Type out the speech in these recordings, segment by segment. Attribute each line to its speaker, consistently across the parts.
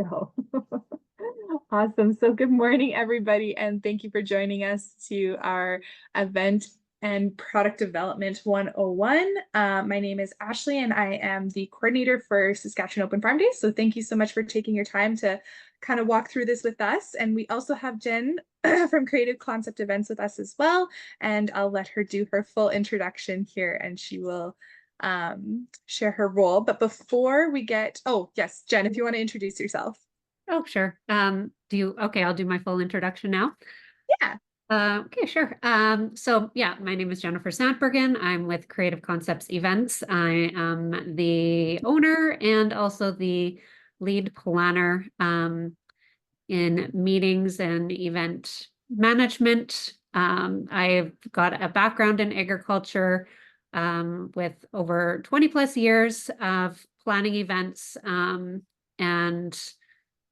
Speaker 1: go. Awesome. So good morning, everybody, and thank you for joining us to our event and product development 101. My name is Ashley, and I am the coordinator for Saskatchewan Open Farm Days. So thank you so much for taking your time to kind of walk through this with us. And we also have Jen from Creative Concept Events with us as well. And I'll let her do her full introduction here, and she will share her role. But before we get, oh yes, Jen, if you want to introduce yourself.
Speaker 2: Oh, sure. Okay, I'll do my full introduction now.
Speaker 1: Yeah.
Speaker 2: Okay, sure. So yeah, my name is Jennifer Sandbergen. I'm with Creative Concepts Events. I am the owner and also the lead planner in meetings and event management. I've got a background in agriculture with over 20 plus years of planning events and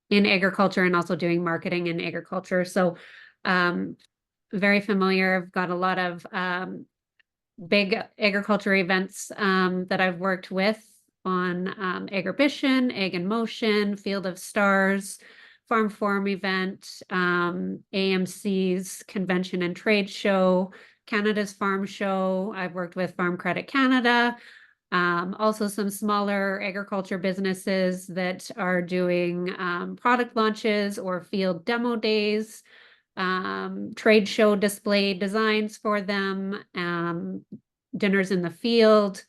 Speaker 2: in agriculture and also doing marketing in agriculture. So very familiar. I've got a lot of big agriculture events that I've worked with on Agribition, Ag in Motion, Field of Stars, Farm Forum event, AMC's Convention and Trade Show, Canada's Farm Show. I've worked with Farm Credit Canada. Also some smaller agriculture businesses that are doing product launches or field demo days, trade show display designs for them, dinners in the field,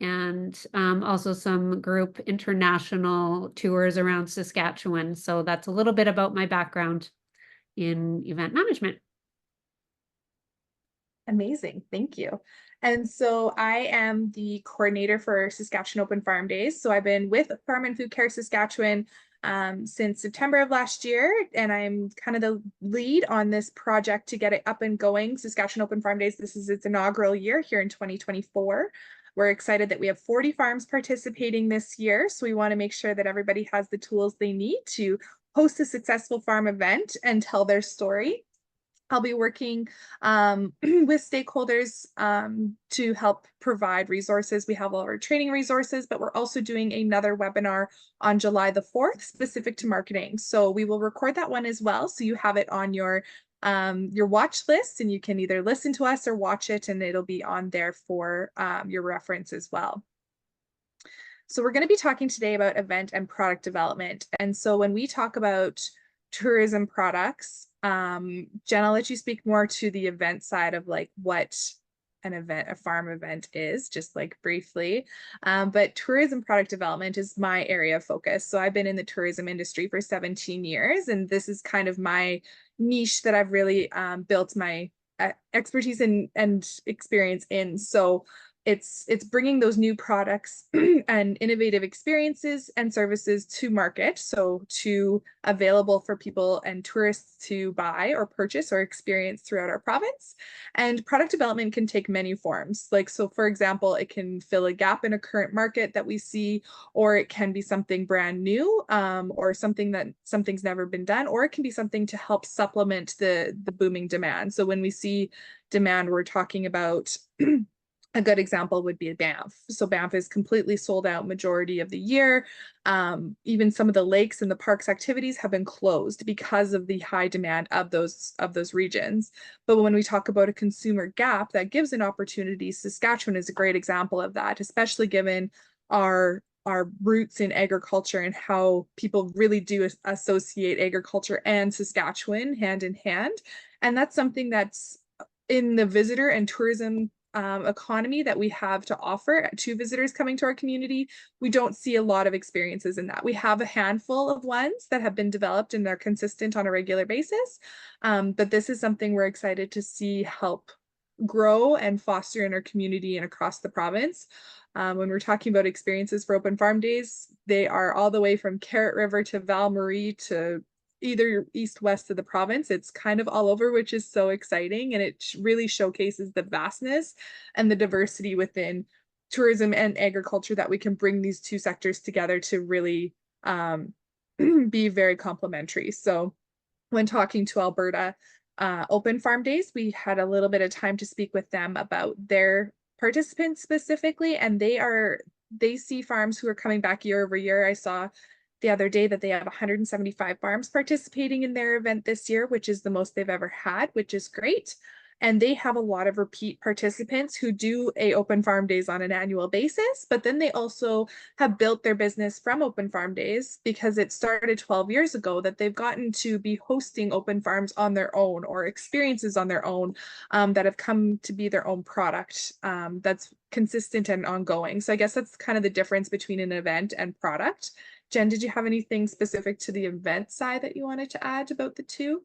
Speaker 2: and also some group international tours around Saskatchewan. So that's a little bit about my background in event management.
Speaker 1: Amazing. Thank you. And so I am the coordinator for Saskatchewan Open Farm Days. So I've been with Farm and Food Care Saskatchewan since September of last year, and I'm kind of the lead on this project to get it up and going. Saskatchewan Open Farm Days, this is its inaugural year here in 2024. We're excited that we have 40 farms participating this year. So we want to make sure that everybody has the tools they need to host a successful farm event and tell their story. I'll be working with stakeholders to help provide resources. We have all our training resources, but we're also doing another webinar on July the 4th specific to marketing. So we will record that one as well. So you have it on your watch list, and you can either listen to us or watch it, and it'll be on there for your reference as well. So we're going to be talking today about event and product development. And so when we talk about tourism products, Jen, I'll let you speak more to the event side of like what an event, a farm event is, just like briefly. But tourism product development is my area of focus. So I've been in the tourism industry for 17 years, and this is kind of my niche that I've really built my expertise and experience in. So it's bringing those new products and innovative experiences and services to market, so to available for people and tourists to buy or purchase or experience throughout our province. And product development can take many forms. Like, so for example, it can fill a gap in a current market that we see, or it can be something brand new, or something's never been done, or it can be something to help supplement the booming demand. So when we see demand, we're talking about a good example would be Banff. So Banff is completely sold out majority of the year. Even some of the lakes and the parks activities have been closed because of the high demand of those regions. But when we talk about a consumer gap that gives an opportunity, Saskatchewan is a great example of that, especially given our roots in agriculture and how people really do associate agriculture and Saskatchewan hand in hand. And that's something that's in the visitor and tourism economy that we have to offer to visitors coming to our community. We don't see a lot of experiences in that. We have a handful of ones that have been developed and they're consistent on a regular basis. But this is something we're excited to see help grow and foster in our community and across the province. When we're talking about experiences for Open Farm Days, they are all the way from Carrot River to Val Marie to either east west of the province. It's kind of all over, which is so exciting, and it really showcases the vastness and the diversity within tourism and agriculture, that we can bring these two sectors together to really be very complementary. So when talking to Alberta Open Farm Days, we had a little bit of time to speak with them about their participants specifically, and they see farms who are coming back year over year. I saw the other day that they have 175 farms participating in their event this year, which is the most they've ever had, which is great. And they have a lot of repeat participants who do a open farm days on an annual basis, but then they also have built their business from open farm days because it started 12 years ago that they've gotten to be hosting open farms on their own or experiences on their own that have come to be their own product that's consistent and ongoing. So I guess that's kind of the difference between an event and product. Jen, did you have anything specific to the event side that you wanted to add about the two?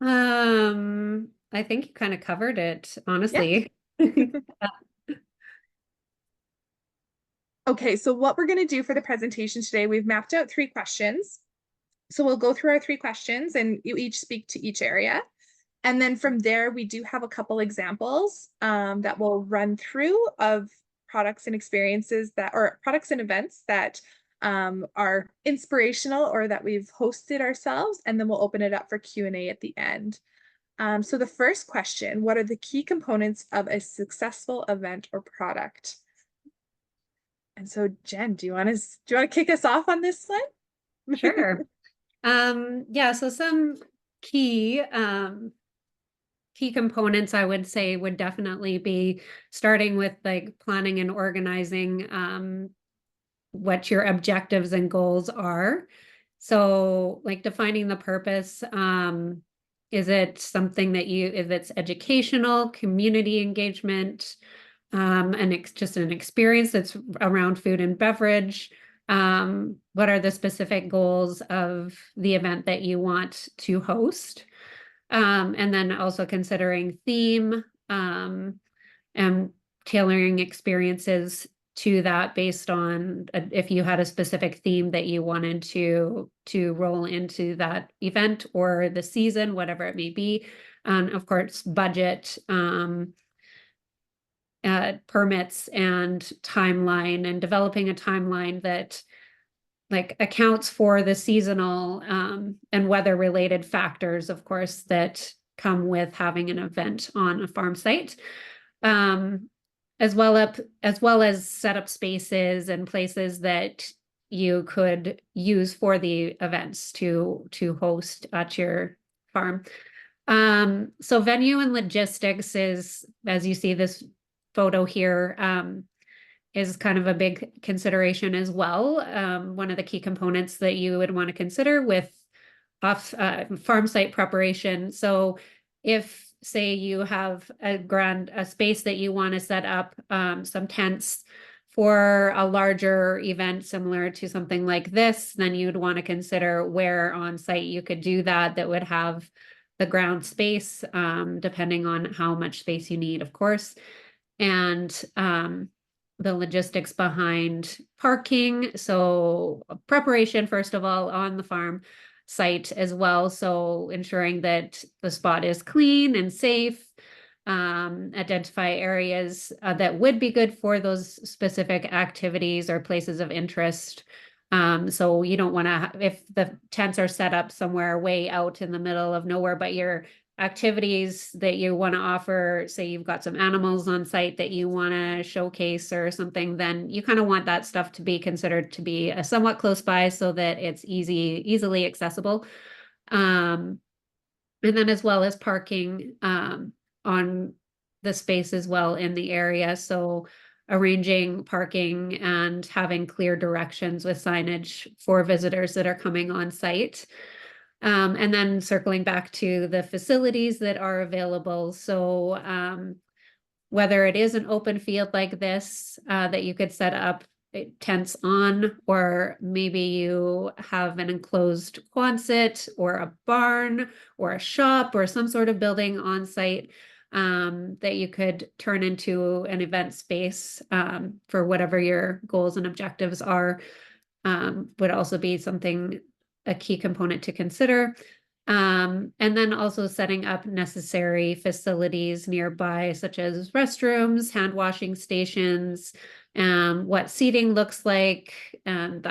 Speaker 2: I think you kind of covered it,
Speaker 1: Yeah.
Speaker 2: honestly.
Speaker 1: Okay, so what we're going to do for the presentation today, we've mapped out 3 questions. So we'll go through our 3 questions and you each speak to each area. And then from there, we do have a couple examples that we'll run through of products and experiences that, or products and events that are inspirational or that we've hosted ourselves. And then we'll open it up for Q&A at the end. So the first question, what are the key components of a successful event or product? And so Jen, do you want to kick us off on this one?
Speaker 2: Sure. Yeah, so some key key components I would say would definitely be starting with like planning and organizing what your objectives and goals are. So like defining the purpose, is it something that if it's educational, community engagement, and it's just an experience that's around food and beverage? What are the specific goals of the event that you want to host? And then also considering theme, and tailoring experiences to that based on if you had a specific theme that you wanted to roll into that event or the season, whatever it may be. And of course, budget, permits and timeline, and developing a timeline that like accounts for the seasonal and weather related factors, of course, that come with having an event on a farm site. As well as set up spaces and places that you could use for the events to host at your farm. So venue and logistics is, as you see this photo here, is kind of a big consideration as well. One of the key components that you would want to consider with farm site preparation. So if say you have a space that you want to set up some tents for a larger event similar to something like this, then you'd want to consider where on site you could do that would have the ground space, depending on how much space you need, of course. And the logistics behind parking. So preparation, first of all, on the farm site as well. So ensuring that the spot is clean and safe, identify areas that would be good for those specific activities or places of interest. So you don't want to, if the tents are set up somewhere way out in the middle of nowhere, but your activities that you want to offer, say you've got some animals on site that you want to showcase or something, then you kind of want that stuff to be considered to be somewhat close by so that it's easily accessible. And then as well as parking on the space as well in the area. So arranging parking and having clear directions with signage for visitors that are coming on site. And then circling back to the facilities that are available. So whether it is an open field like this that you could set up tents on, or maybe you have an enclosed Quonset or a barn or a shop or some sort of building on site that you could turn into an event space for whatever your goals and objectives are, would also be a key component to consider. And then also setting up necessary facilities nearby, such as restrooms, hand washing stations, what seating looks like, and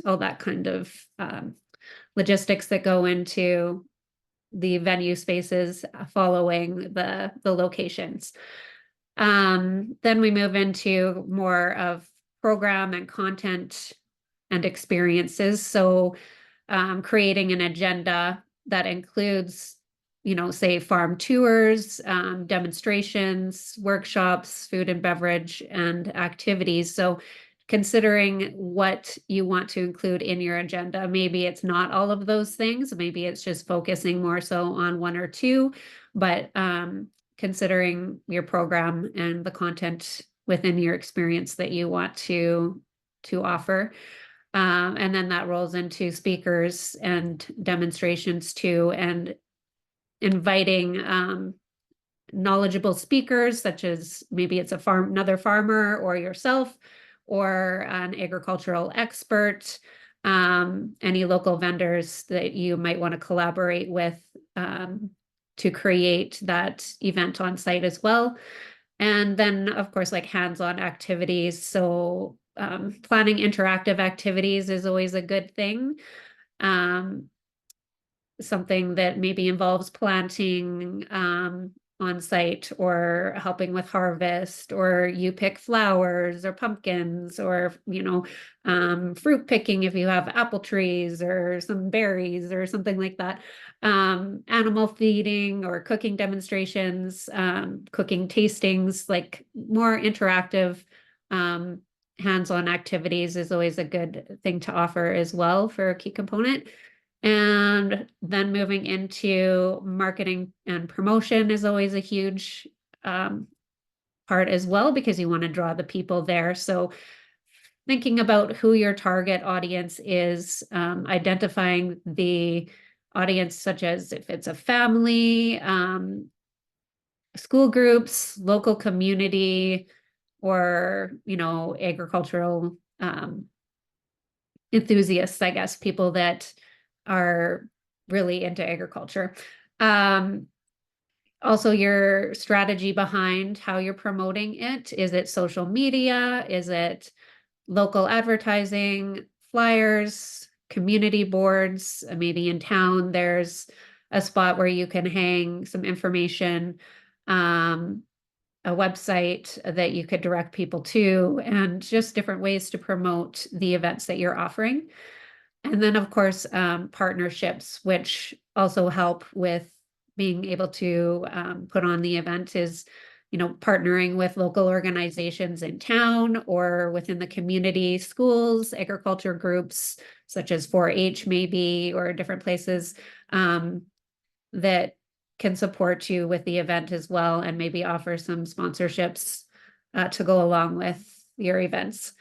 Speaker 2: all that kind of logistics that go into the venue spaces following the locations. Then we move into more of program and content and experiences. So creating an agenda that includes, say farm tours, demonstrations, workshops, food and beverage, and activities. So considering what you want to include in your agenda, maybe it's not all of those things, maybe it's just focusing more so on one or two, but considering your program and the content within your experience that you want to offer. And then that rolls into speakers and demonstrations too, and inviting knowledgeable speakers, such as maybe it's another farmer or yourself, or an agricultural expert, any local vendors that you might want to collaborate with to create that event on site as well. And then, of course, like hands-on activities. So planning interactive activities is always a good thing. Something that maybe involves planting on site, or helping with harvest, or you pick flowers or pumpkins, or fruit picking if you have apple trees or some berries or something like that. Animal feeding or cooking demonstrations, cooking tastings, like more interactive hands-on activities is always a good thing to offer as well for a key component. And then moving into marketing and promotion is always a huge part as well, because you want to draw the people there. So thinking about who your target audience is, identifying the audience, such as if it's a family, school groups, local community, or, agricultural enthusiasts, I guess, people that are really into agriculture. Also, your strategy behind how you're promoting it. Is it social media? Is it local advertising, flyers, community boards? Maybe in town, there's a spot where you can hang some information, a website that you could direct people to, and just different ways to promote the events that you're offering. And then, of course, partnerships, which also help with being able to put on the event, is, partnering with local organizations in town or within the community, schools, agriculture groups, such as 4-H maybe, or different places that can support you with the event as well, and maybe offer some sponsorships to go along with your events.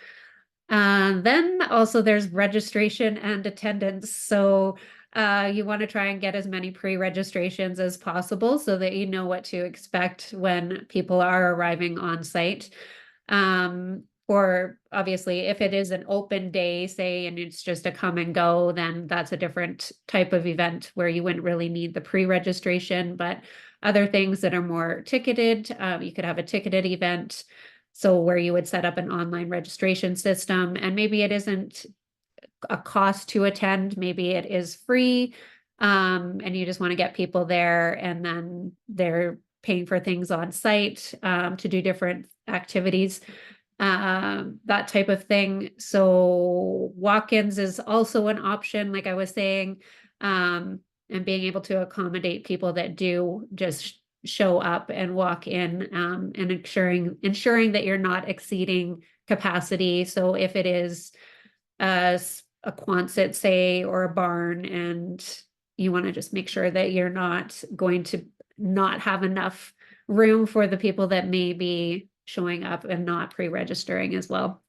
Speaker 2: Then also there's registration and attendance. So you want to try and get as many pre-registrations as possible so that you know what to expect when people are arriving on site. Or obviously, if it is an open day, say, and it's just a come and go, then that's a different type of event where you wouldn't really need the pre-registration. But other things that are more ticketed, you could have a ticketed event. So where you would set up an online registration system, and maybe it isn't a cost to attend, maybe it is free, and you just want to get people there, and then they're paying for things on site to do different activities, that type of thing. So walk-ins is also an option, like I was saying, and being able to accommodate people that do just show up and walk in, and ensuring that you're not exceeding capacity. So if it is a Quonset, say, or a barn, and you want to just make sure that you're not going to not have enough room for the people that may be showing up and not pre-registering as well.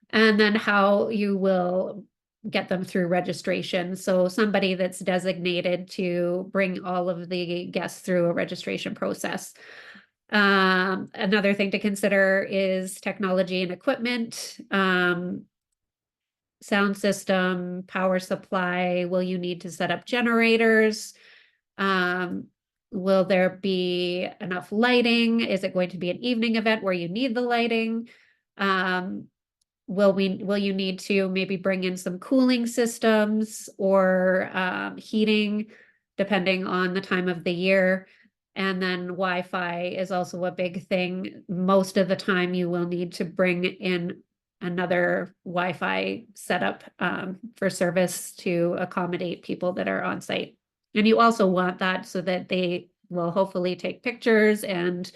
Speaker 2: And then how you will get them through registration. So somebody that's designated to bring all of the guests through a registration process. Another thing to consider is technology and equipment. Sound system, power supply. Will you need to set up generators? Will there be enough lighting? Is it going to be an evening event where you need the lighting? Will you need to maybe bring in some cooling systems or heating, depending on the time of the year? And then Wi-Fi is also a big thing. Most of the time you will need to bring in another Wi-Fi setup for service to accommodate people that are on site. And you also want that so that they will hopefully take pictures and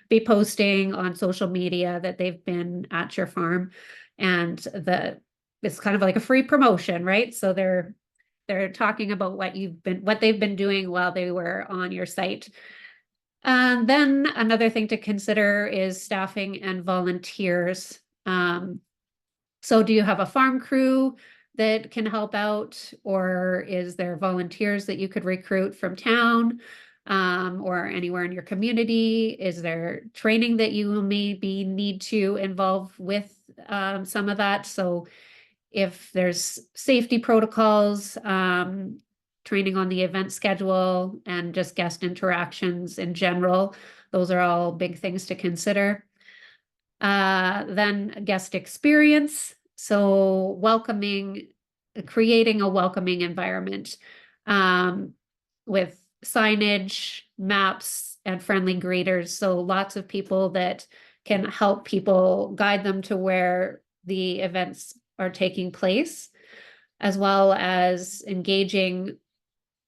Speaker 2: be posting on social media that they've been at your farm, and it's kind of like a free promotion, right? So they're talking about what they've been doing while they were on your site. And then another thing to consider is staffing and volunteers. So do you have a farm crew that can help out, or is there volunteers that you could recruit from town, or anywhere in your community? Is there training that you maybe need to involve with some of that? So if there's safety protocols, training on the event schedule, and just guest interactions in general, those are all big things to consider. Then guest experience. So creating a welcoming environment with signage, maps, and friendly greeters. So lots of people that can help people guide them to where the events are taking place, as well as engaging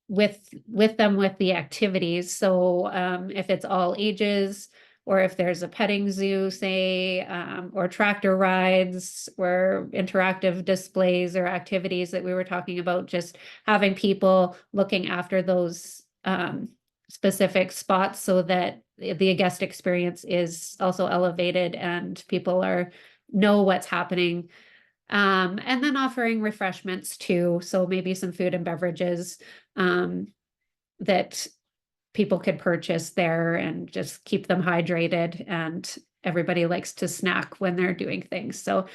Speaker 2: with them with the activities. So if it's all ages, or if there's a petting zoo, say, or tractor rides, or interactive displays or activities that we were talking about, just having people looking after those specific spots so that the guest experience is also elevated and people know what's happening. And then offering refreshments too. So maybe some food and beverages that people could purchase there and just keep them hydrated. And everybody likes to snack when they're doing things. So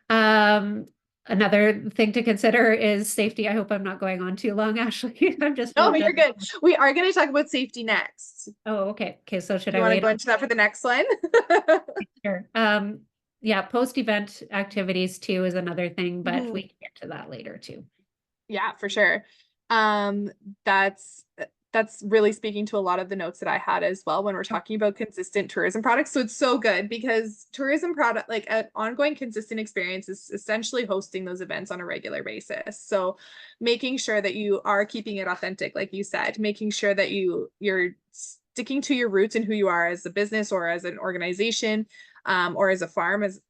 Speaker 2: another thing to consider is safety. I hope I'm not going on too long, Ashley. I'm just.
Speaker 1: Oh, you're good. We are going to talk about safety next.
Speaker 2: Oh, okay. Okay. So should
Speaker 1: you
Speaker 2: I
Speaker 1: want to go into that for the next one?
Speaker 2: Sure. Yeah, post-event activities too is another thing, but we can get to that later too.
Speaker 1: Yeah, for sure. That's really speaking to a lot of the notes that I had as well when we're talking about consistent tourism products. So it's so good because tourism product, like an ongoing consistent experience, is essentially hosting those events on a regular basis. So making sure that you are keeping it authentic, like you said, making sure that you're sticking to your roots and who you are as a business or as an organization, or as a farm, as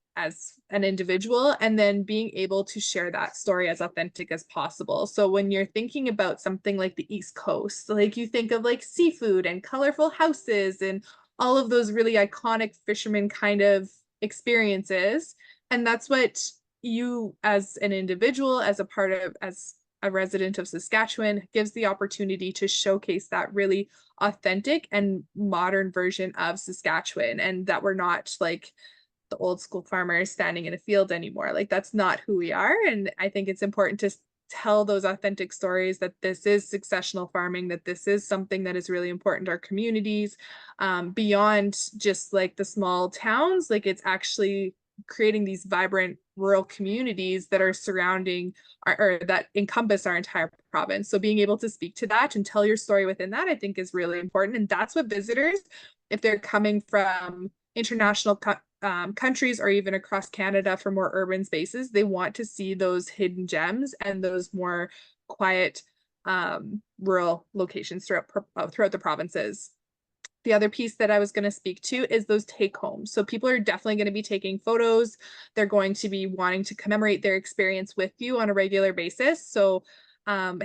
Speaker 1: an individual, and then being able to share that story as authentic as possible. So when you're thinking about something like the East Coast, like you think of like seafood and colorful houses and all of those really iconic fisherman kind of experiences. And that's what you as an individual, as a resident of Saskatchewan, gives the opportunity to showcase that really authentic and modern version of Saskatchewan, and that we're not like the old school farmers standing in a field anymore. Like that's not who we are. And I think it's important to tell those authentic stories that this is successional farming, that this is something that is really important to our communities, beyond just like the small towns. Like it's actually creating these vibrant rural communities that are surrounding or that encompass our entire province. So being able to speak to that and tell your story within that, I think is really important. And that's what visitors, if they're coming from international countries or even across Canada for more urban spaces, they want to see those hidden gems and those more quiet rural locations throughout the provinces. The other piece that I was going to speak to is those take homes. So people are definitely going to be taking photos. They're going to be wanting to commemorate their experience with you on a regular basis. So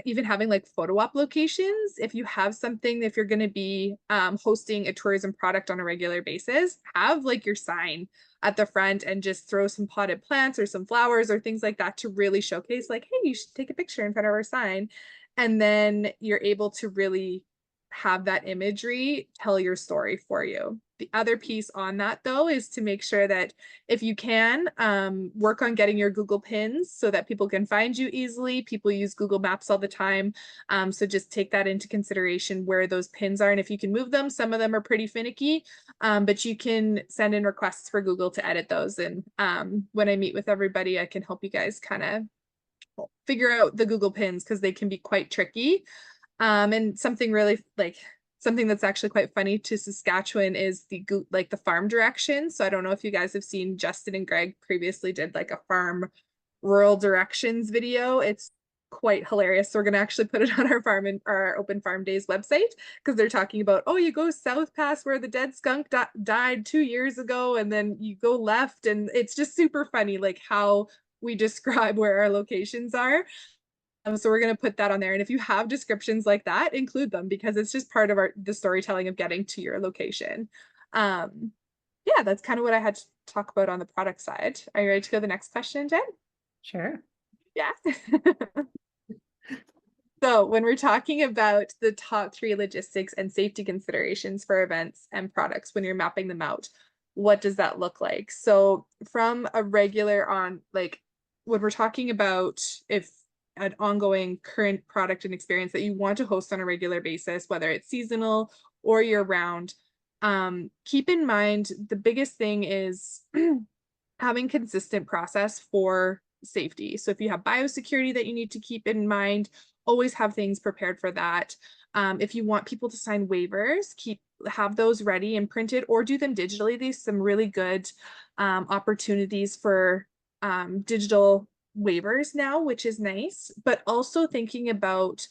Speaker 1: even having like photo op locations, if you have something, if you're going to be hosting a tourism product on a regular basis, have like your sign at the front and just throw some potted plants or some flowers or things like that to really showcase like, hey, you should take a picture in front of our sign. And then you're able to really have that imagery tell your story for you. The other piece on that though is to make sure that if you can work on getting your Google pins so that people can find you easily. People use Google Maps all the time. So just take that into consideration where those pins are. And if you can move them, some of them are pretty finicky, but you can send in requests for Google to edit those. And when I meet with everybody, I can help you guys kind of figure out the Google pins because they can be quite tricky. And something really like something that's actually quite funny to Saskatchewan is like the farm directions. So I don't know if you guys have seen Justin and Greg previously did like a farm rural directions video. It's quite hilarious. So we're gonna actually put it on our farm and our Open Farm Days website because they're talking about, oh, you go south past where the dead skunk died 2 years ago, and then you go left, and it's just super funny, like how we describe where our locations are. So we're gonna put that on there, and if you have descriptions like that, include them because it's just part of the storytelling of getting to your location. Yeah, that's kind of what I had to talk about on the product side. Are you ready to go to the next question, Jen?
Speaker 2: Sure.
Speaker 1: Yeah. So when we're talking about the top 3 logistics and safety considerations for events and products when you're mapping them out, what does that look like? So from a regular on, like when we're talking about if an ongoing current product and experience that you want to host on a regular basis, whether it's seasonal or year round, keep in mind the biggest thing is having consistent process for safety. So if you have biosecurity that you need to keep in mind, always have things prepared for that. If you want people to sign waivers, have those ready and printed or do them digitally. There's some really good opportunities for digital waivers now, which is nice, but also thinking about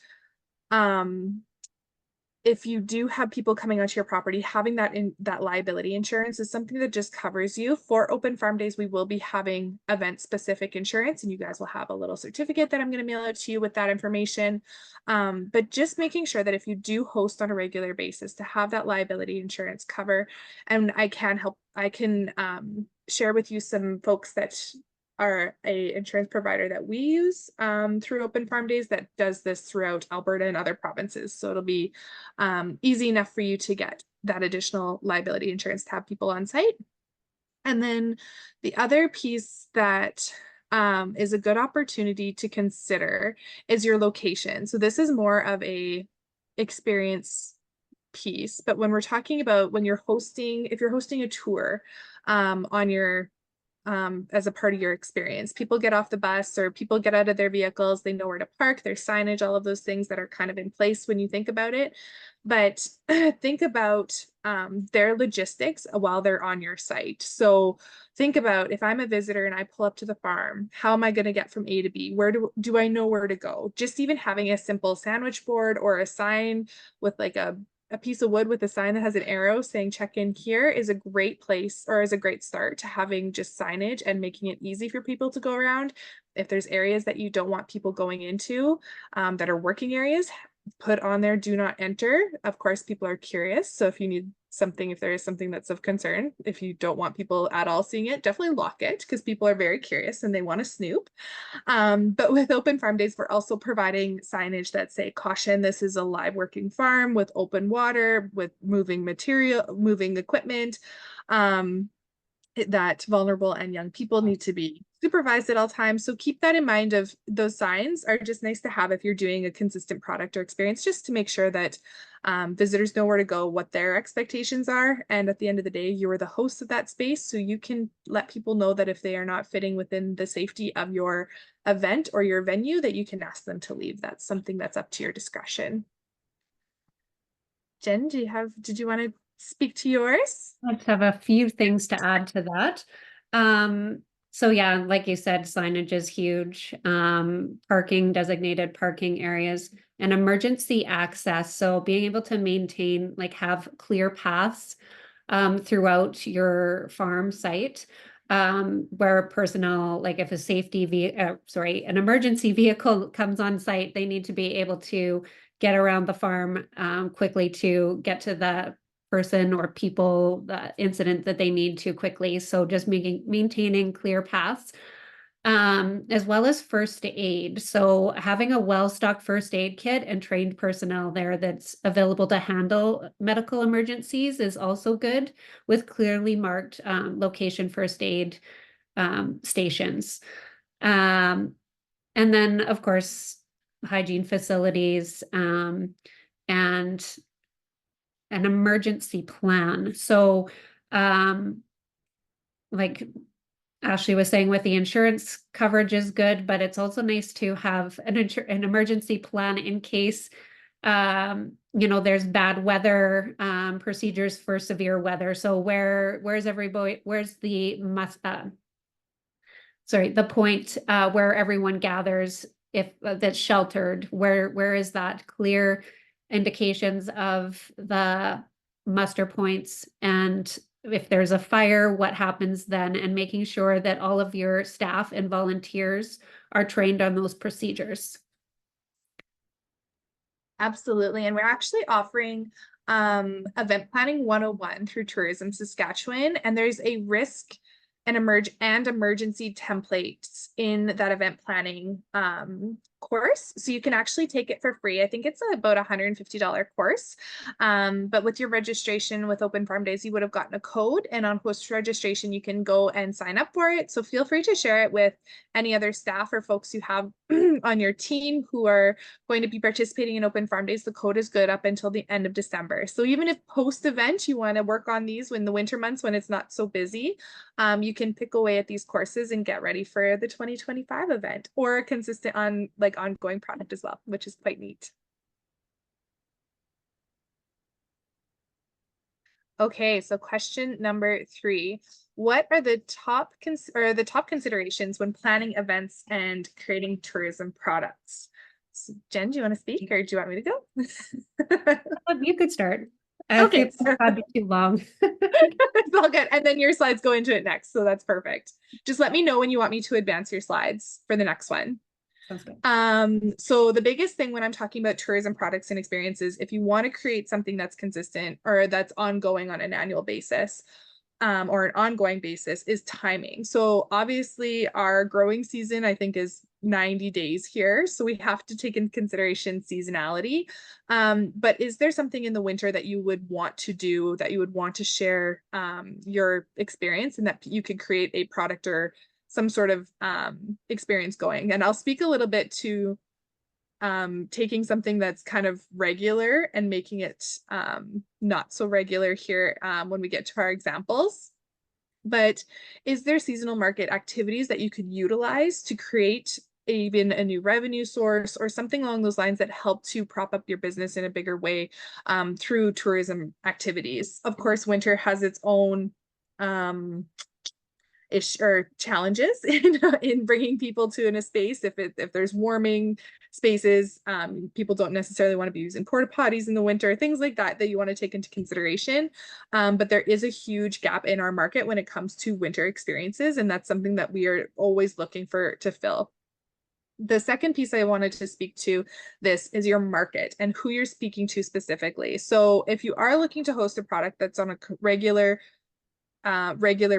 Speaker 1: if you do have people coming onto your property, having that liability insurance is something that just covers you. For Open Farm Days, we will be having event specific insurance, and you guys will have a little certificate that I'm going to mail out to you with that information. But just making sure that if you do host on a regular basis, to have that liability insurance cover. And I can share with you some folks that are a insurance provider that we use through Open Farm Days that does this throughout Alberta and other provinces. So it'll be easy enough for you to get that additional liability insurance to have people on site. And then the other piece that is a good opportunity to consider is your location. So this is more of a experience piece, but when we're talking about when you're hosting, if you're hosting a tour on your as a part of your experience. People get off the bus or people get out of their vehicles, they know where to park, there's signage, all of those things that are kind of in place when you think about it. But think about their logistics while they're on your site. So think about if I'm a visitor and I pull up to the farm, how am I going to get from A to B? Where do I know where to go? Just even having a simple sandwich board or a sign with like a piece of wood with a sign that has an arrow saying check in here is a great place or is a great start to having just signage and making it easy for people to go around. If there's areas that you don't want people going into that are working areas, put on there do not enter. Of course, people are curious. So if you need something, if there is something that's of concern, if you don't want people at all seeing it, definitely lock it because people are very curious and they want to snoop. But with Open Farm Days, we're also providing signage that say, caution, this is a live working farm with open water, with moving material, moving equipment, that vulnerable and young people need to be supervised at all times. So keep that in mind. Of those signs are just nice to have if you're doing a consistent product or experience, just to make sure that visitors know where to go, what their expectations are. And at the end of the day, you are the host of that space. So you can let people know that if they are not fitting within the safety of your event or your venue, that you can ask them to leave. That's something that's up to your discretion. Jen, did you want to speak to yours?
Speaker 2: I have a few things to add to that. So yeah, like you said, signage is huge. Parking, designated parking areas, and emergency access. So being able to maintain, like have clear paths throughout your farm site, where personnel, like if an emergency vehicle comes on site, they need to be able to get around the farm quickly to get to the person or people, the incident that they need to quickly. So just maintaining clear paths, as well as first aid. So having a well-stocked first aid kit and trained personnel there that's available to handle medical emergencies is also good, with clearly marked location first aid stations. And then of course, hygiene facilities, and an emergency plan. So, like Ashley was saying, with the insurance coverage is good, but it's also nice to have an emergency plan in case you know, there's bad weather procedures for severe weather. So where's everybody, where's the the point where everyone gathers, if that's sheltered, where is that clear indications of the muster points, and if there's a fire, what happens then, and making sure that all of your staff and volunteers are trained on those procedures.
Speaker 1: Absolutely. And we're actually offering event planning 101 through Tourism Saskatchewan, and there's a risk and emergency templates in that event planning course. So you can actually take it for free. I think it's about $150 course. But with your registration with Open Farm Days, you would have gotten a code, and on post registration, you can go and sign up for it. So feel free to share it with any other staff or folks you have on your team who are going to be participating in Open Farm Days. The code is good up until the end of December. So even if post event you want to work on these when the winter months when it's not so busy, you can pick away at these courses and get ready for the 2025 event, or a consistent ongoing product as well, which is quite neat. Okay, so question number 3. What are the top considerations when planning events and creating tourism products? So Jen, do you want to speak, or do you want me to go?
Speaker 2: You could start.
Speaker 1: Okay.
Speaker 2: It's not too long.
Speaker 1: It's all good. And then your slides go into it next, so that's perfect. Just let me know when you want me to advance your slides for the next one.
Speaker 2: Sounds good.
Speaker 1: So the biggest thing when I'm talking about tourism products and experiences, if you want to create something that's consistent or that's ongoing on an annual basis, or an ongoing basis, is timing. So obviously our growing season, I think, is 90 days here. So we have to take into consideration seasonality. But is there something in the winter that you would want to do, that you would want to share your experience, and that you could create a product or some sort of experience going? And I'll speak a little bit to taking something that's kind of regular and making it not so regular here when we get to our examples. But is there seasonal market activities that you could utilize to create even a new revenue source or something along those lines that help to prop up your business in a bigger way through tourism activities? Of course, winter has its own or challenges in bringing people to in a space. If there's warming spaces, people don't necessarily want to be using porta potties in the winter, things like that you want to take into consideration. But there is a huge gap in our market when it comes to winter experiences, and that's something that we are always looking to fill. The second piece I wanted to speak to this is your market and who you're speaking to specifically. So if you are looking to host a product that's on a regular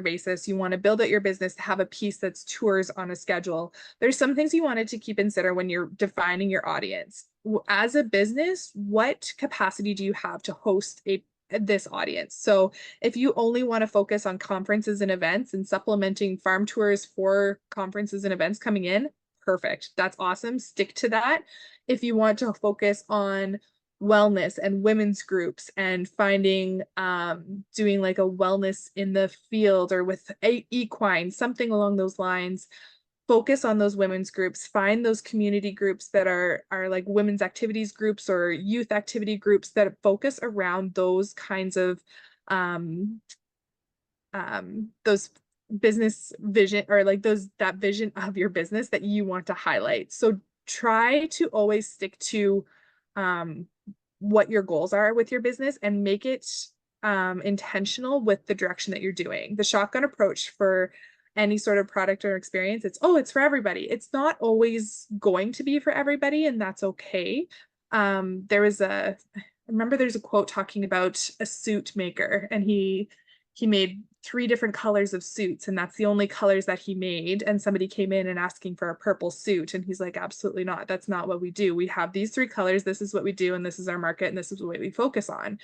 Speaker 1: basis, you want to build out your business to have a piece that's tours on a schedule, there's some things you wanted to consider when you're defining your audience. As a business, what capacity do you have to host this audience? So if you only want to focus on conferences and events and supplementing farm tours for conferences and events coming in, perfect. That's awesome. Stick to that. If you want to focus on wellness and women's groups and finding doing like a wellness in the field or with equine, something along those lines, focus on those women's groups. Find those community groups that are like women's activities groups or youth activity groups that focus around those kinds of those business vision, or like that vision of your business that you want to highlight. So try to always stick to what your goals are with your business and make it intentional with the direction that you're doing. The shotgun approach for any sort of product or experience, it's for everybody. It's not always going to be for everybody, and that's okay. I remember there's a quote talking about a suit maker, and he made 3 different colors of suits, and that's the only colors that he made. And somebody came in and asking for a purple suit, and he's like, absolutely not. That's not what we do. We have these 3 colors. This is what we do, and this is our market, and this is the way we focus on.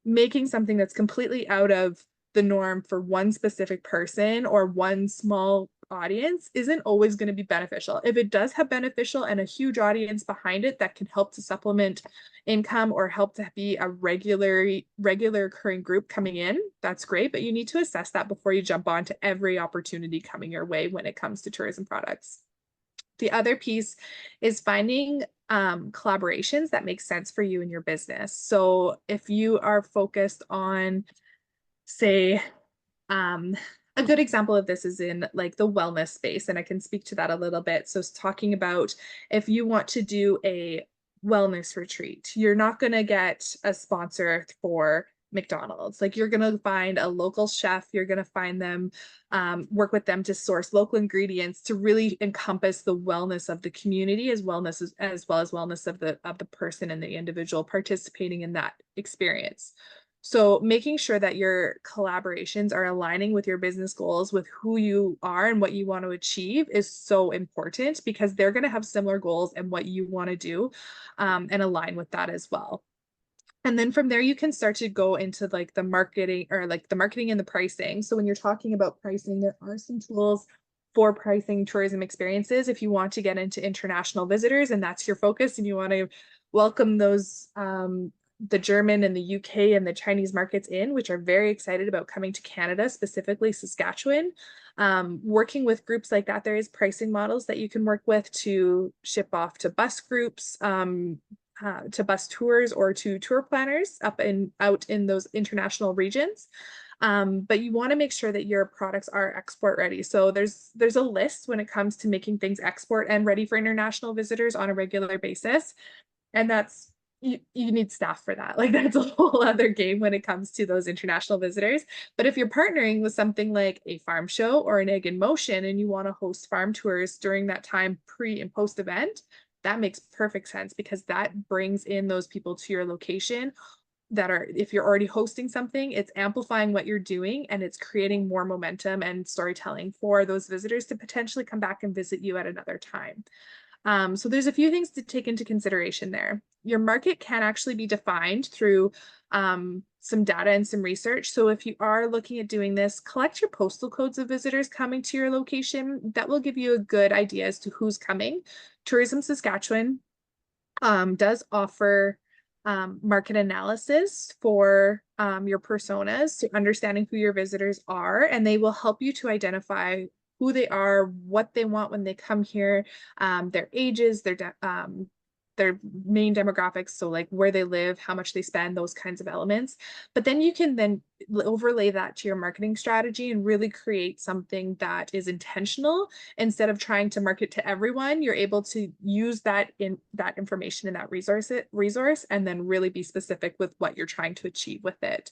Speaker 1: Making something that's completely out of the norm for one specific person or one small audience isn't always going to be beneficial. If it does have beneficial and a huge audience behind it that can help to supplement income or help to be a regular occurring group coming in, that's great. But you need to assess that before you jump on to every opportunity coming your way when it comes to tourism products. The other piece is finding collaborations that make sense for you and your business. So if you are focused on, say, a good example of this is in like the wellness space, and I can speak to that a little bit. So it's talking about if you want to do a wellness retreat, you're not going to get a sponsor for McDonald's. Like you're going to find a local chef, you're going to find them, work with them to source local ingredients to really encompass the wellness of the community as wellness as well as wellness of the person and the individual participating in that experience. So making sure that your collaborations are aligning with your business goals, with who you are and what you want to achieve is so important because they're going to have similar goals and what you want to do, and align with that as well. And then from there, you can start to go into like the marketing or like the marketing and the pricing. So when you're talking about pricing, there are some tools for pricing tourism experiences. If you want to get into international visitors and that's your focus and you want to welcome those, the German and the UK and the Chinese markets in, which are very excited about coming to Canada, specifically Saskatchewan. Working with groups like that, there is pricing models that you can work with to ship off to bus groups, to bus tours or to tour planners up and out in those international regions. But you want to make sure that your products are export ready. So there's a list when it comes to making things export and ready for international visitors on a regular basis. And that's you need staff for that. Like that's a whole other game when it comes to those international visitors. But if you're partnering with something like a farm show or an Egg in Motion and you want to host farm tours during that time pre and post event, that makes perfect sense because that brings in those people to your location that are, if you're already hosting something, it's amplifying what you're doing and it's creating more momentum and storytelling for those visitors to potentially come back and visit you at another time. So there's a few things to take into consideration there. Your market can actually be defined through some data and some research. So if you are looking at doing this, collect your postal codes of visitors coming to your location. That will give you a good idea as to who's coming. Tourism Saskatchewan does offer market analysis for your personas, so understanding who your visitors are, and they will help you to identify who they are, what they want when they come here, their ages, their main demographics, so like where they live, how much they spend, those kinds of elements. But then you can then overlay that to your marketing strategy and really create something that is intentional. Instead of trying to market to everyone, you're able to use that information in that resource and then really be specific with what you're trying to achieve with it.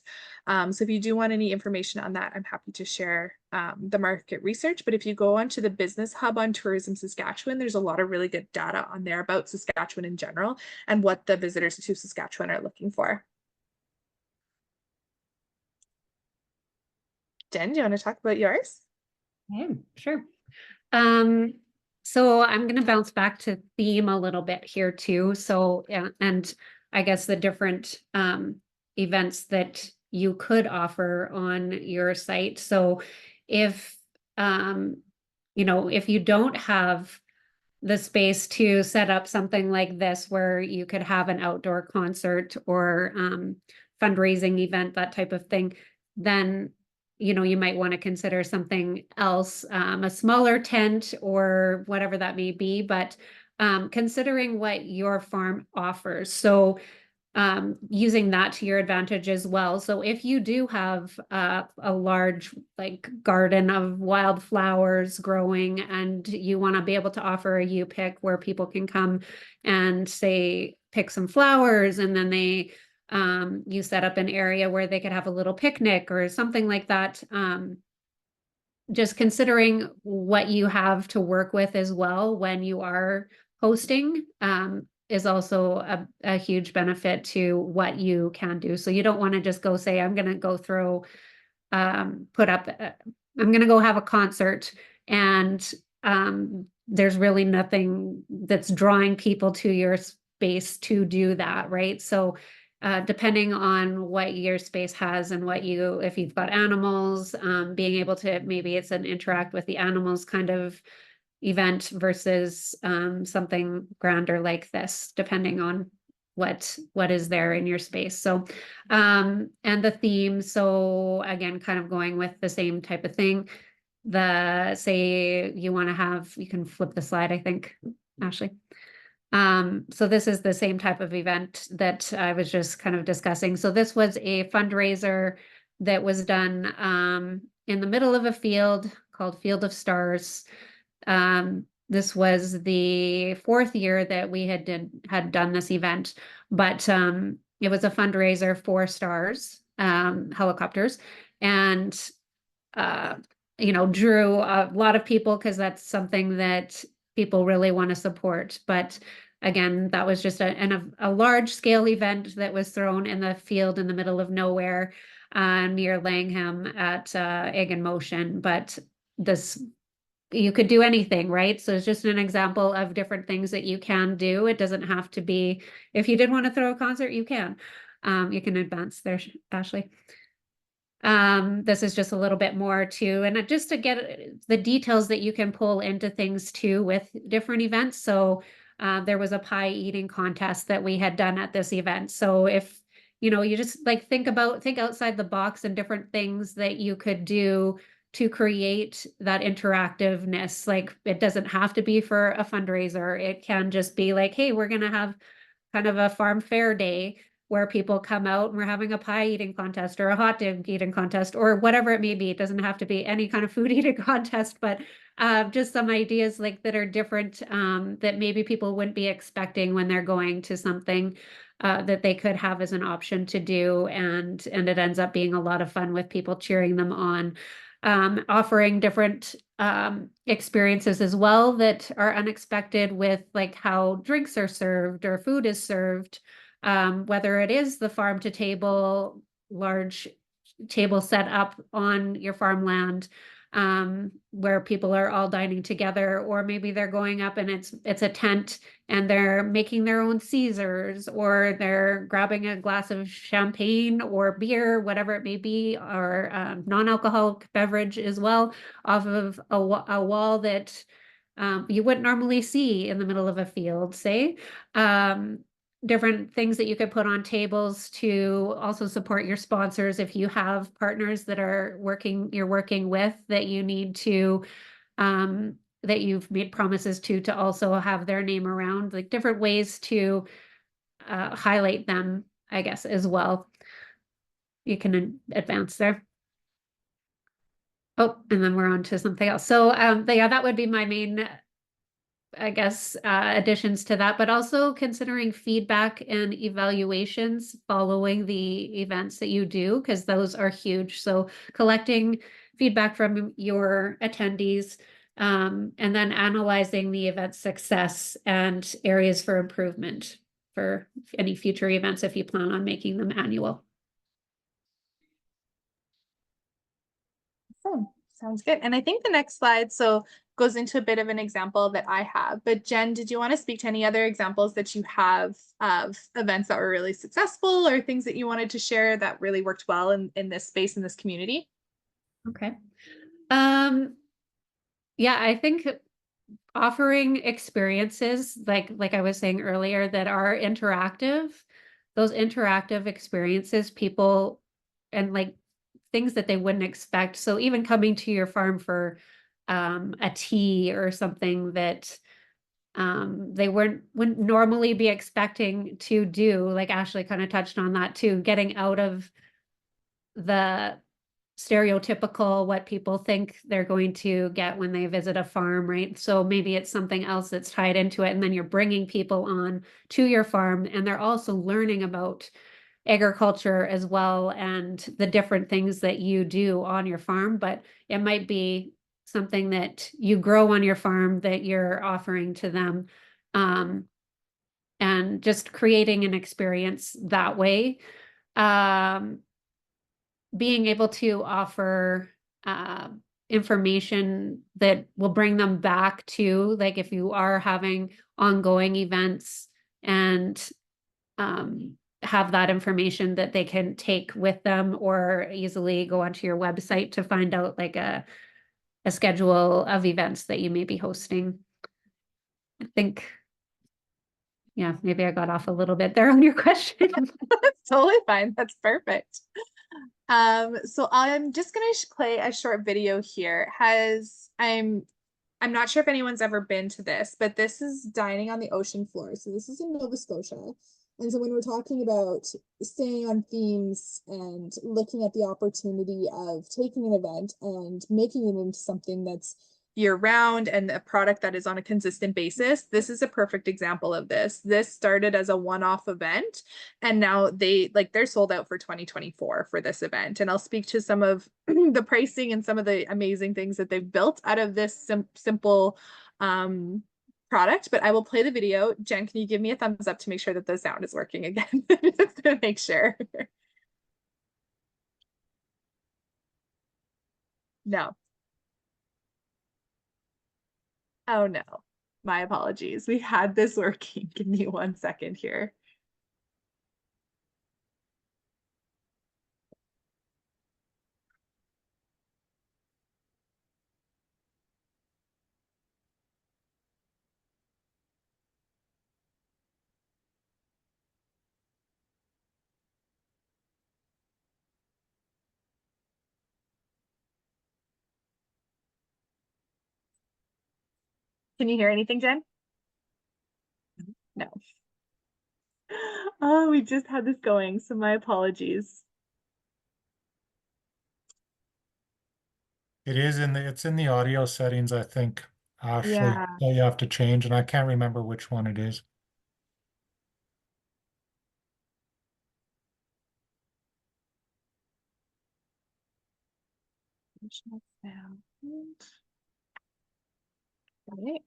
Speaker 1: So if you do want any information on that, I'm happy to share the market research. But if you go onto the Business Hub on Tourism Saskatchewan, there's a lot of really good data on there about Saskatchewan in general and what the visitors to Saskatchewan are looking for. Jen, do you want to talk about yours?
Speaker 2: Yeah, sure. So I'm going to bounce back to theme a little bit here too. So, yeah, and I guess the different events that you could offer on your site. So if, if you don't have the space to set up something like this, where you could have an outdoor concert or fundraising event, that type of thing, then you might want to consider something else, a smaller tent or whatever that may be, but considering what your farm offers. So using that to your advantage as well. So if you do have a large like garden of wildflowers growing and you want to be able to offer a U-Pick where people can come and say pick some flowers, and then you set up an area where they could have a little picnic or something like that. Just considering what you have to work with as well when you are hosting is also a huge benefit to what you can do. So you don't want to just go say, I'm going to go I'm going to go have a concert, and there's really nothing that's drawing people to your space to do that, right? So depending on what your space has and if you've got animals, being able to, maybe it's an interact with the animals kind of event versus something grander like this, depending on what is there in your space. So and the theme, so again, kind of going with the same type of thing. say you want to have, you can flip the slide, I think, Ashley. So this is the same type of event that I was just kind of discussing. So this was a fundraiser that was done in the middle of a field called Field of Stars. This was the 4th year that we had done this event, but it was a fundraiser for Stars helicopters, and drew a lot of people because that's something that people really want to support. But again, that was just a large scale event that was thrown in the field in the middle of nowhere near Langham at Egg in Motion. But this, you could do anything, right? So it's just an example of different things that you can do. It doesn't have to be, if you did want to throw a concert, you can. You can advance there, Ashley. This is just a little bit more too, and just to get the details that you can pull into things too with different events. So there was a pie eating contest that we had done at this event. So if you just like think outside the box and different things that you could do to create that interactiveness. Like it doesn't have to be for a fundraiser. It can just be like, hey, we're gonna have kind of a farm fair day where people come out and we're having a pie eating contest or a hot dog eating contest or whatever it may be. It doesn't have to be any kind of food eating contest, but just some ideas like that are different that maybe people wouldn't be expecting when they're going to something that they could have as an option to do. And it ends up being a lot of fun with people cheering them on. Offering different experiences as well that are unexpected with like how drinks are served or food is served, whether it is the farm to table, large table set up on your farmland, where people are all dining together, or maybe they're going up and it's a tent and they're making their own Caesars, or they're grabbing a glass of champagne or beer, whatever it may be, or non-alcoholic beverage as well, off of a wall that you wouldn't normally see in the middle of a field, say. Different things that you could put on tables to also support your sponsors if you have partners that you're working with that you need to that you've made promises to also have their name around, like different ways to highlight them, I guess, as well. You can advance there. Oh, and then we're on to something else. So yeah, that would be my main, I guess, additions to that, but also considering feedback and evaluations following the events that you do, because those are huge. So collecting feedback from your attendees, and then analyzing the event success and areas for improvement for any future events if you plan on making them annual.
Speaker 1: Oh, sounds good. And I think the next slide goes into a bit of an example that I have. But Jen, did you want to speak to any other examples that you have of events that were really successful or things that you wanted to share that really worked well in this space, in this community?
Speaker 2: Okay. Yeah, I think offering experiences like I was saying earlier that are interactive, those interactive experiences, people and like things that they wouldn't expect. So even coming to your farm for a tea or something that they wouldn't normally be expecting to do, like Ashley kind of touched on that too, getting out of the stereotypical what people think they're going to get when they visit a farm, right? So maybe it's something else that's tied into it, and then you're bringing people on to your farm and they're also learning about agriculture as well and the different things that you do on your farm. But it might be something that you grow on your farm that you're offering to them, and just creating an experience that way. Being able to offer information that will bring them back to, like if you are having ongoing events, and have that information that they can take with them or easily go onto your website to find out like a schedule of events that you may be hosting. I think, yeah, maybe I got off a little bit there on your question.
Speaker 1: That's totally fine. That's perfect. So I'm just gonna play a short video here. I'm not sure if anyone's ever been to this, but this is dining on the ocean floor. So this is in Nova Scotia. And so when we're talking about staying on themes and looking at the opportunity of taking an event and making it into something that's year round and a product that is on a consistent basis, this is a perfect example of this. This started as a one-off event and now they're sold out for 2024 for this event. And I'll speak to some of the pricing and some of the amazing things that they've built out of this simple product, but I will play the video. Jen, can you give me a thumbs up to make sure that the sound is working again? Just to make sure. No. Oh no. My apologies. We had this working. Give me 1 second here. Can you hear anything, Jen? No. Oh, we just had this going, so my apologies.
Speaker 3: It's in the audio settings, I think, Ashley,
Speaker 1: Yeah.
Speaker 3: that you have to change, and I can't remember which one it is.
Speaker 1: Right.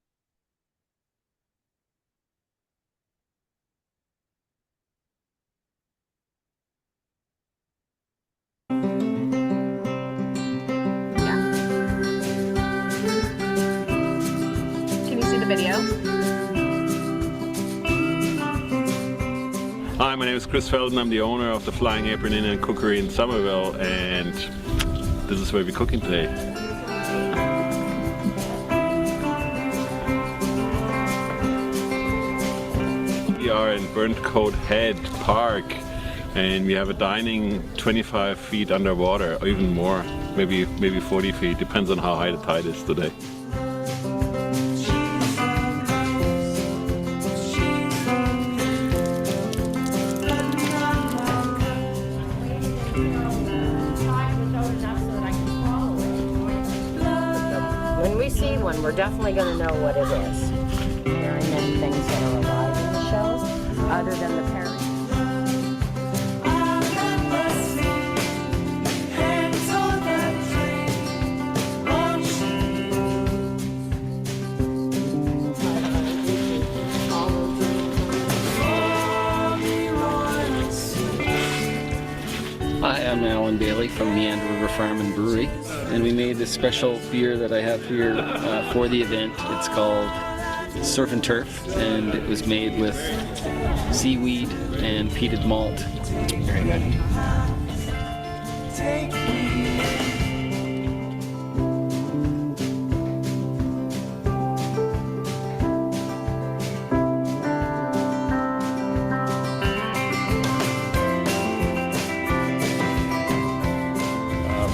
Speaker 1: Can you see the video?
Speaker 4: Hi, my name is Chris Felden. I'm the owner of the Flying Apron Inn and Cookery in Somerville, and this is where we're cooking today. We are in Burnt Coat Head Park, and we have a dining 25 feet underwater, or even more, maybe 40 feet, depends on how high the tide is today.
Speaker 5: When we see one, we're definitely going to know what it is. There aren't many things that are alive in the shows, other than the parent.
Speaker 6: Hi, I'm Alan Bailey from Meander River Farm and Brewery, and we made this special beer that I have here for the event. It's called Surf and Turf, and it was made with seaweed and peated malt. Very good.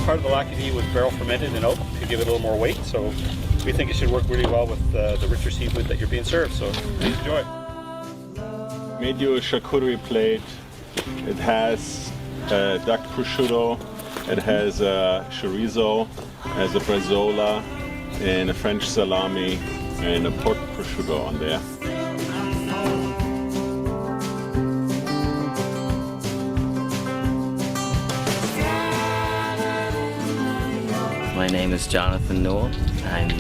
Speaker 7: Part of the Lac-qui-Vie was barrel fermented in oak to give it a little more weight, so we think it should work really well with the richer seafood that you're being served, so please enjoy.
Speaker 4: Made you a charcuterie plate. It has duck prosciutto, it has chorizo, it has a bresaola, and a French salami, and a pork prosciutto on there.
Speaker 6: My name is Jonathan Newell. I'm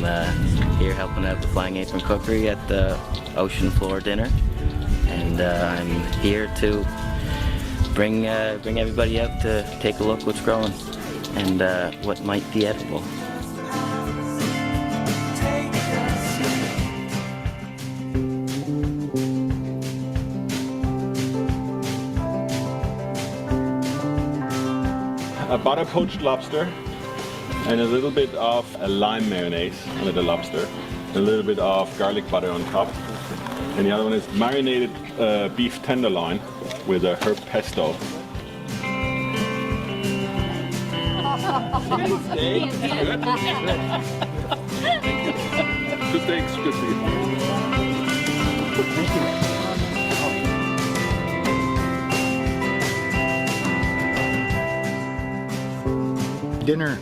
Speaker 6: here helping out the Flying Apron Cookery at the Ocean Floor Dinner, and I'm here to bring everybody out to take a look what's growing and what might be edible.
Speaker 4: A butter poached lobster, and a little bit of a lime mayonnaise under the lobster, a little bit of garlic butter on top, and the other one is marinated beef tenderloin with a herb pesto. Good, thanks. Good to you.
Speaker 8: Dinner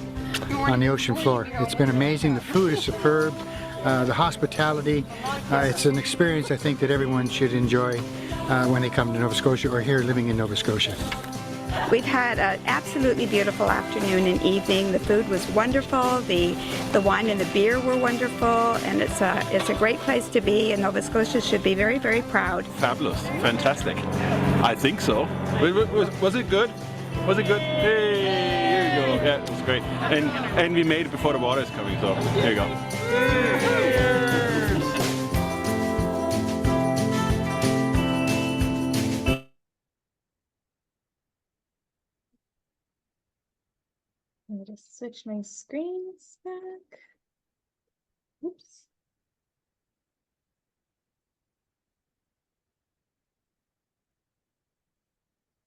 Speaker 8: on the ocean floor. It's been amazing. The food is superb. The hospitality. It's an experience I think that everyone should enjoy when they come to Nova Scotia or here living in Nova Scotia.
Speaker 9: We've had an absolutely beautiful afternoon and evening. The food was wonderful. The wine and the beer were wonderful, and it's a great place to be. And Nova Scotia should be very, very proud.
Speaker 4: Fabulous. Fantastic. I think so. Was it good? Was it good? Hey, here you go. Yeah, it was great. And we made it before the water is coming, so there you go.
Speaker 1: Let me just switch my screens back. Oops.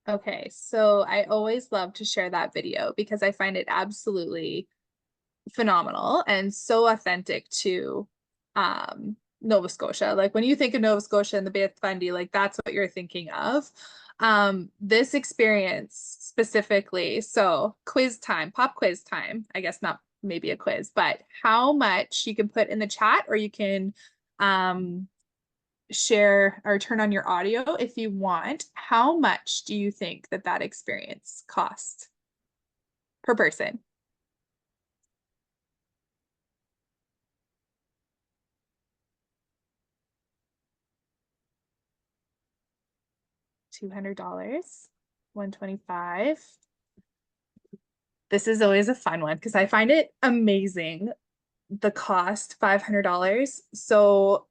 Speaker 1: Okay, so I always love to share that video because I find it absolutely phenomenal and so authentic to Nova Scotia. Like when you think of Nova Scotia and the Bay of Fundy, like that's what you're thinking of. This experience specifically, so quiz time, pop quiz time, I guess not maybe a quiz, but how much you can put in the chat, or you can share or turn on your audio if you want. How much do you think that that experience cost per person? $200, $125. This is always a fun one because I find it amazing. The cost, $500. So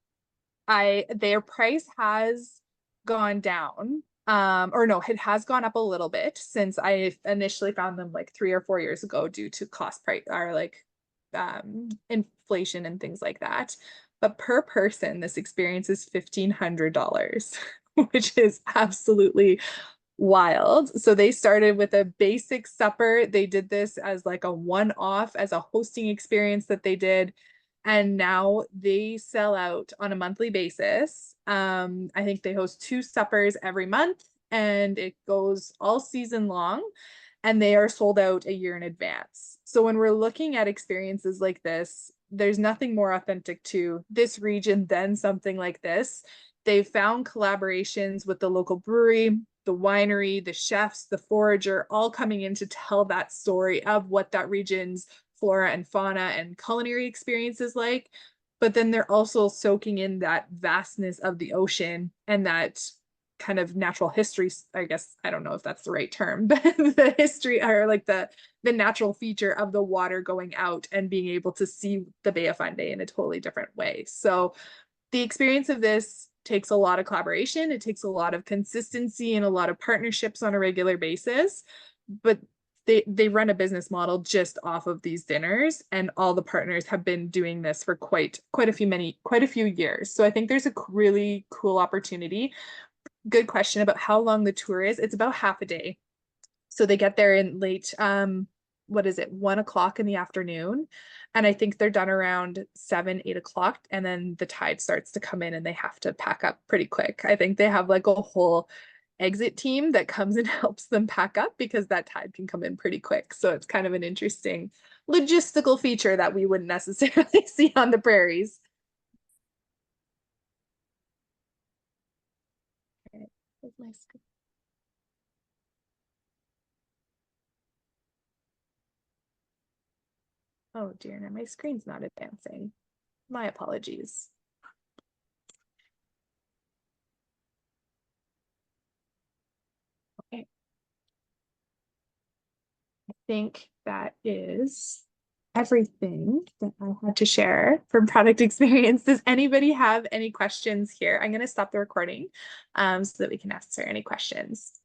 Speaker 1: their price has gone down. Or no, it has gone up a little bit since I initially found them like 3 or 4 years ago due to cost price or like inflation and things like that. But per person, this experience is $1,500, which is absolutely wild. So they started with a basic supper. They did this as like a one-off, as a hosting experience that they did. And now they sell out on a monthly basis. I think they host 2 suppers every month, and it goes all season long, and they are sold out a year in advance. So when we're looking at experiences like this, there's nothing more authentic to this region than something like this. They've found collaborations with the local brewery, the winery, the chefs, the forager, all coming in to tell that story of what that region's flora and fauna and culinary experience is like. But then they're also soaking in that vastness of the ocean and that kind of natural history, I guess, I don't know if that's the right term, but the history or like the natural feature of the water going out and being able to see the Bay of Fundy in a totally different way. So the experience of this takes a lot of collaboration. It takes a lot of consistency and a lot of partnerships on a regular basis, but they run a business model just off of these dinners, and all the partners have been doing this for quite a few years. So I think there's a really cool opportunity. Good question about how long the tour is. It's about half a day. So they get there in late, 1 o'clock in the afternoon. And I think they're done around 7, 8 o'clock. And then the tide starts to come in and they have to pack up pretty quick. I think they have like a whole exit team that comes and helps them pack up because that tide can come in pretty quick. So it's kind of an interesting logistical feature that we wouldn't necessarily see on the prairies. Okay, where's my screen? Oh dear, now my screen's not advancing. My apologies. Okay. I think that is everything that I had to share from product experience. Does anybody have any questions here? I'm going to stop the recording so that we can answer any questions.